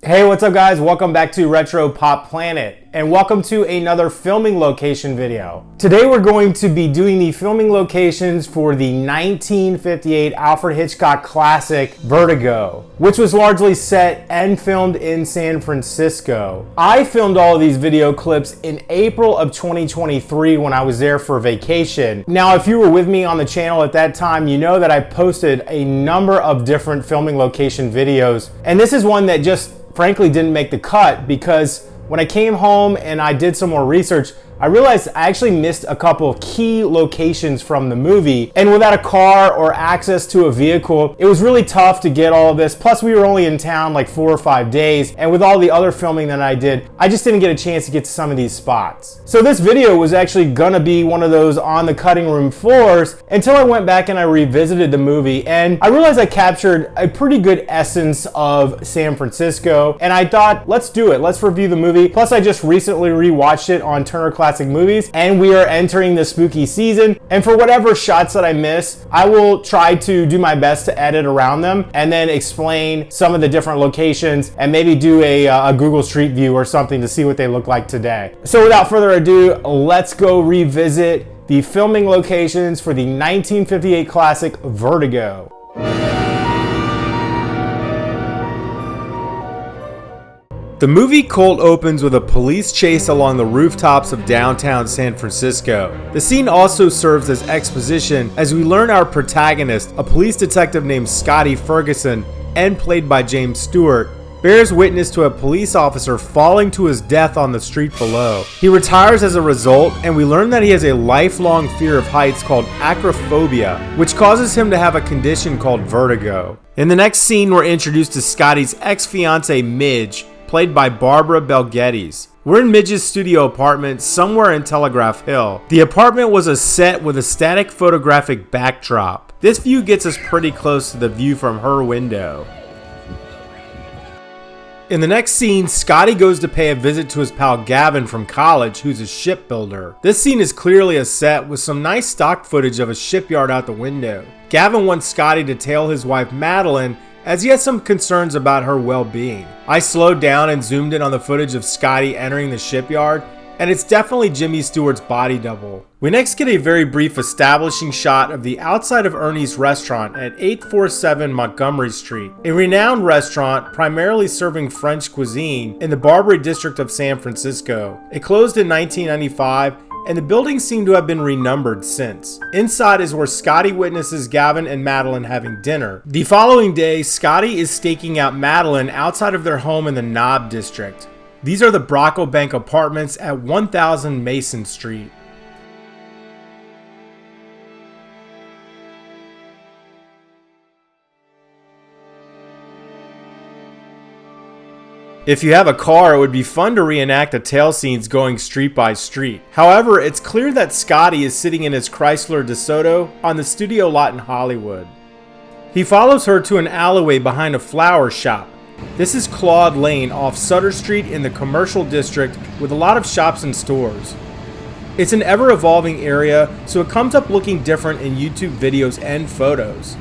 Hey, what's up guys? Welcome back to Retro Pop Planet and welcome to another filming location video. Today we're going to be doing the filming locations for the 1958 Alfred Hitchcock classic Vertigo, which was largely set and filmed in San Francisco. I filmed all of these video clips in April of 2023 when I was there for vacation. Now, if you were with me on the channel at that time, you know that I posted a number of different filming location videos, and this is one that just frankly didn't make the cut because when I came home and I did some more research, I realized I actually missed a couple of key locations from the movie, and without a car or access to a vehicle, it was really tough to get all of this. Plus we were only in town like 4 or 5 days, and with all the other filming that I did, I just didn't get a chance to get to some of these spots. So this video was actually gonna be one of those on the cutting room floors until I went back and I revisited the movie, and I realized I captured a pretty good essence of San Francisco, and I thought, let's do it, let's review the movie. Plus I just recently rewatched it on Turner Classic Movies, and we are entering the spooky season, and for whatever shots that I miss, I will try to do my best to edit around them and then explain some of the different locations and maybe do a Google Street View or something to see what they look like today. So without further ado, let's go revisit the filming locations for the 1958 classic Vertigo. The movie cold opens with a police chase along the rooftops of downtown San Francisco. The scene also serves as exposition as we learn our protagonist, a police detective named Scotty Ferguson, and played by James Stewart, bears witness to a police officer falling to his death on the street below. He retires as a result, and we learn that he has a lifelong fear of heights called acrophobia, which causes him to have a condition called vertigo. In the next scene, we're introduced to Scotty's ex-fiancée Midge, played by Barbara Bel Geddes. We're in Midge's studio apartment somewhere in Telegraph Hill. The apartment was a set with a static photographic backdrop. This view gets us pretty close to the view from her window. In the next scene, Scotty goes to pay a visit to his pal Gavin from college, who's a shipbuilder. This scene is clearly a set with some nice stock footage of a shipyard out the window. Gavin wants Scotty to tell his wife Madeline as he has some concerns about her well-being. I slowed down and zoomed in on the footage of Scotty entering the shipyard, and it's definitely Jimmy Stewart's body double. We next get a very brief establishing shot of the outside of Ernie's restaurant at 847 Montgomery Street, a renowned restaurant primarily serving French cuisine in the Barbary district of San Francisco. It closed in 1995, and the building seemed to have been renumbered since. Inside is where Scotty witnesses Gavin and Madeline having dinner. The following day, Scotty is staking out Madeline outside of their home in the Knob district. These are the Brocco Bank apartments at 1000 Mason Street. If you have a car, it would be fun to reenact the tail scenes going street by street. However, it's clear that Scotty is sitting in his Chrysler DeSoto on the studio lot in Hollywood. He follows her to an alleyway behind a flower shop. This is Claude Lane off Sutter Street in the commercial district with a lot of shops and stores. It's an ever-evolving area, so it comes up looking different in YouTube videos and photos.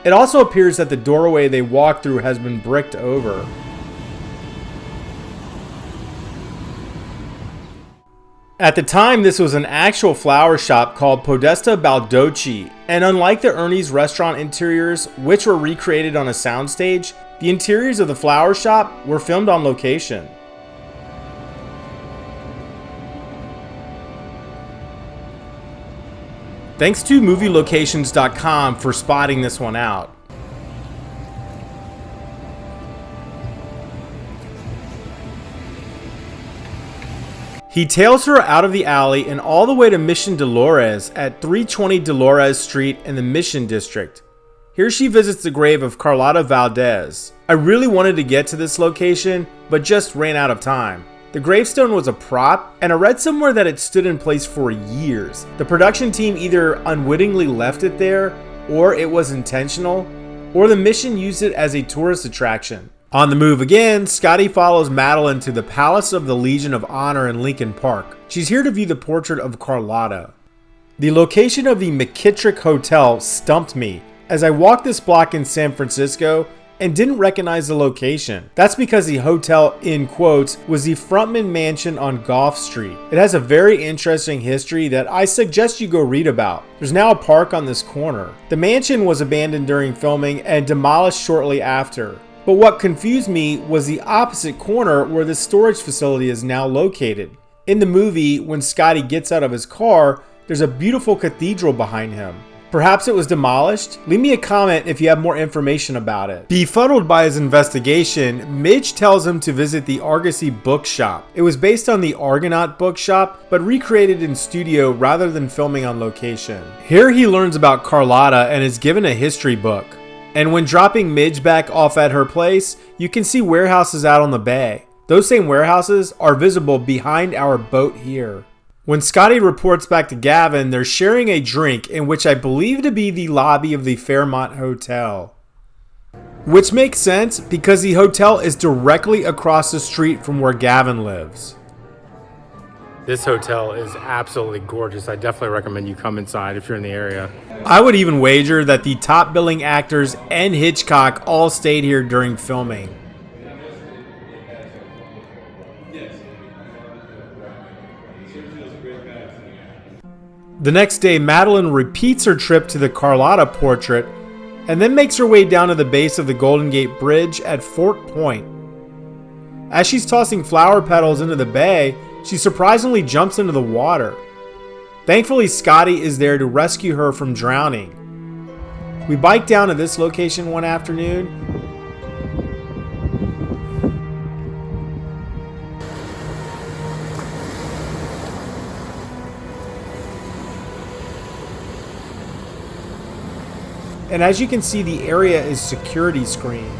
It also appears that the doorway they walk through has been bricked over. At the time, this was an actual flower shop called Podesta Baldocci, and unlike the Ernie's restaurant interiors, which were recreated on a soundstage, the interiors of the flower shop were filmed on location. Thanks to movielocations.com for spotting this one out. He tails her out of the alley and all the way to Mission Dolores at 320 Dolores Street in the Mission District. Here she visits the grave of Carlotta Valdez. I really wanted to get to this location, but just ran out of time. The gravestone was a prop, and I read somewhere that it stood in place for years. The production team either unwittingly left it there, or it was intentional, or the Mission used it as a tourist attraction. On the move again, Scotty follows Madeline to the Palace of the Legion of Honor in Lincoln Park. She's here to view the portrait of Carlotta. The location of the McKittrick Hotel stumped me as I walked this block in San Francisco and didn't recognize the location. That's because the hotel, in quotes, was the Frontman Mansion on Gulf Street. It has a very interesting history that I suggest you go read about. There's now a park on this corner. The mansion was abandoned during filming and demolished shortly after. But what confused me was the opposite corner where the storage facility is now located. In the movie, when Scotty gets out of his car, there's a beautiful cathedral behind him. Perhaps it was demolished? Leave me a comment if you have more information about it. Befuddled by his investigation, Midge tells him to visit the Argosy bookshop. It was based on the Argonaut bookshop, but recreated in studio rather than filming on location. Here he learns about Carlotta and is given a history book. And when dropping Midge back off at her place, you can see warehouses out on the bay. Those same warehouses are visible behind our boat here. When Scotty reports back to Gavin, they're sharing a drink in which I believe to be the lobby of the Fairmont Hotel. Which makes sense because the hotel is directly across the street from where Gavin lives. This hotel is absolutely gorgeous. I definitely recommend you come inside if you're in the area. I would even wager that the top billing actors and Hitchcock all stayed here during filming. The next day, Madeline repeats her trip to the Carlotta portrait and then makes her way down to the base of the Golden Gate Bridge at Fort Point. As she's tossing flower petals into the bay, she surprisingly jumps into the water. Thankfully, Scotty is there to rescue her from drowning. We bike down to this location one afternoon. And as you can see, the area is security screened.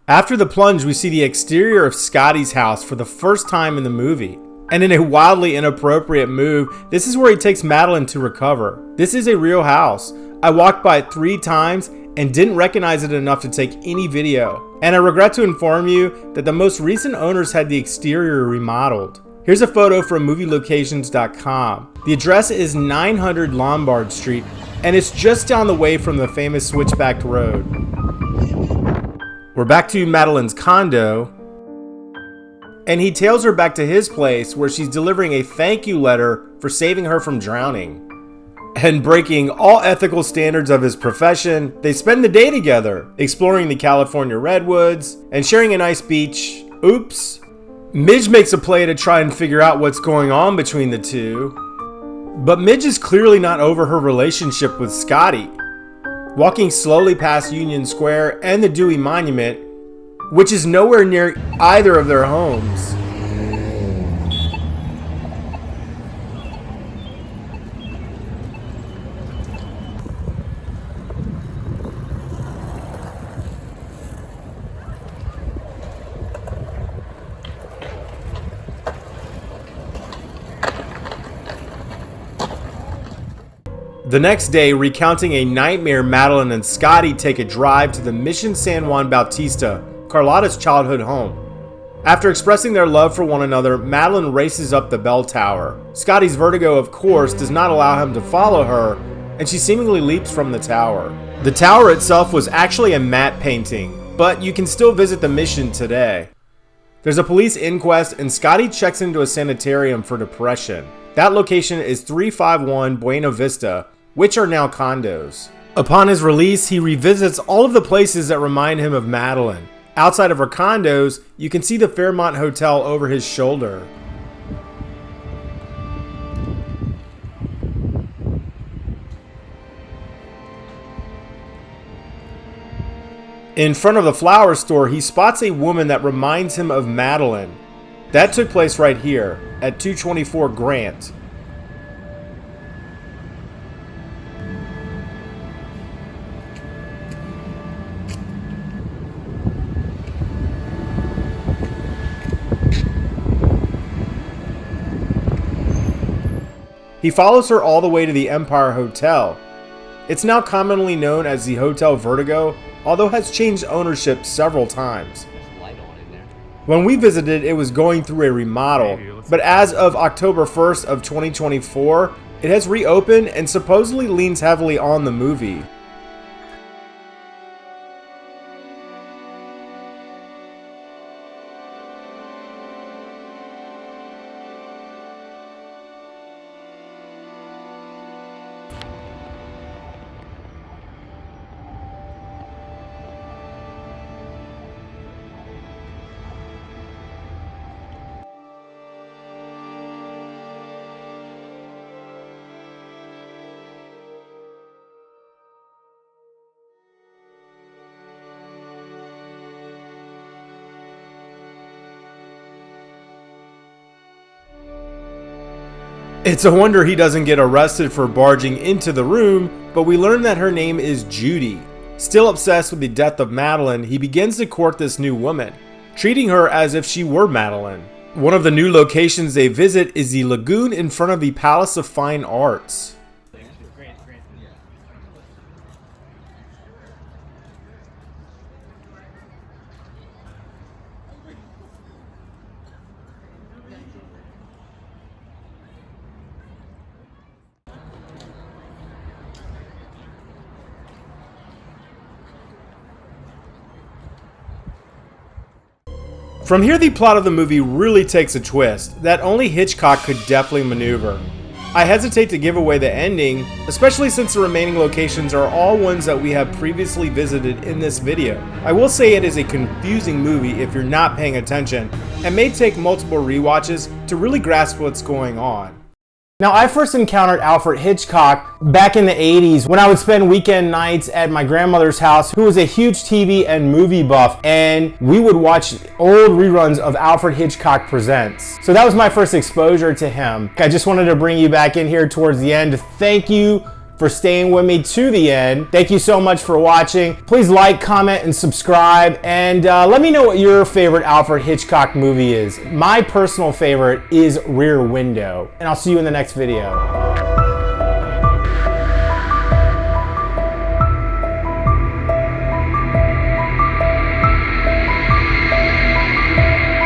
After the plunge, we see the exterior of Scotty's house for the first time in the movie. And in a wildly inappropriate move, this is where he takes Madeline to recover. This is a real house. I walked by it 3 times and didn't recognize it enough to take any video. And I regret to inform you that the most recent owners had the exterior remodeled. Here's a photo from movielocations.com. The address is 900 Lombard Street, and it's just down the way from the famous Switchback Road. We're back to Madeline's condo, and he tails her back to his place where she's delivering a thank you letter for saving her from drowning. And breaking all ethical standards of his profession, they spend the day together, exploring the California redwoods and sharing a nice beach. Oops. Midge makes a play to try and figure out what's going on between the two. But Midge is clearly not over her relationship with Scotty. Walking slowly past Union Square and the Dewey Monument, which is nowhere near either of their homes. The next day, recounting a nightmare, Madeline and Scotty take a drive to the Mission San Juan Bautista, Carlotta's childhood home. After expressing their love for one another, Madeline races up the bell tower. Scotty's vertigo, of course, does not allow him to follow her, and she seemingly leaps from the tower. The tower itself was actually a matte painting, but you can still visit the Mission today. There's a police inquest, and Scotty checks into a sanitarium for depression. That location is 351 Buena Vista, which are now condos. Upon his release, he revisits all of the places that remind him of Madeline. Outside of her condos, you can see the Fairmont Hotel over his shoulder. In front of the flower store, he spots a woman that reminds him of Madeline. That took place right here, at 224 Grant. He follows her all the way to the Empire Hotel. It's now commonly known as the Hotel Vertigo, although has changed ownership several times. When we visited, it was going through a remodel, but as of October 1st of 2024, it has reopened and supposedly leans heavily on the movie. It's a wonder he doesn't get arrested for barging into the room, but we learn that her name is Judy. Still obsessed with the death of Madeline, he begins to court this new woman, treating her as if she were Madeline. One of the new locations they visit is the lagoon in front of the Palace of Fine Arts. From here, the plot of the movie really takes a twist that only Hitchcock could deftly maneuver. I hesitate to give away the ending, especially since the remaining locations are all ones that we have previously visited in this video. I will say it is a confusing movie if you're not paying attention, and may take multiple rewatches to really grasp what's going on. Now, I first encountered Alfred Hitchcock back in the 80s when I would spend weekend nights at my grandmother's house, who was a huge TV and movie buff, and we would watch old reruns of Alfred Hitchcock Presents. So that was my first exposure to him. I just wanted to bring you back in here towards the end to thank you for staying with me to the end. Thank you so much for watching. Please like, comment, and subscribe, and let me know what your favorite Alfred Hitchcock movie is. My personal favorite is Rear Window, and I'll see you in the next video.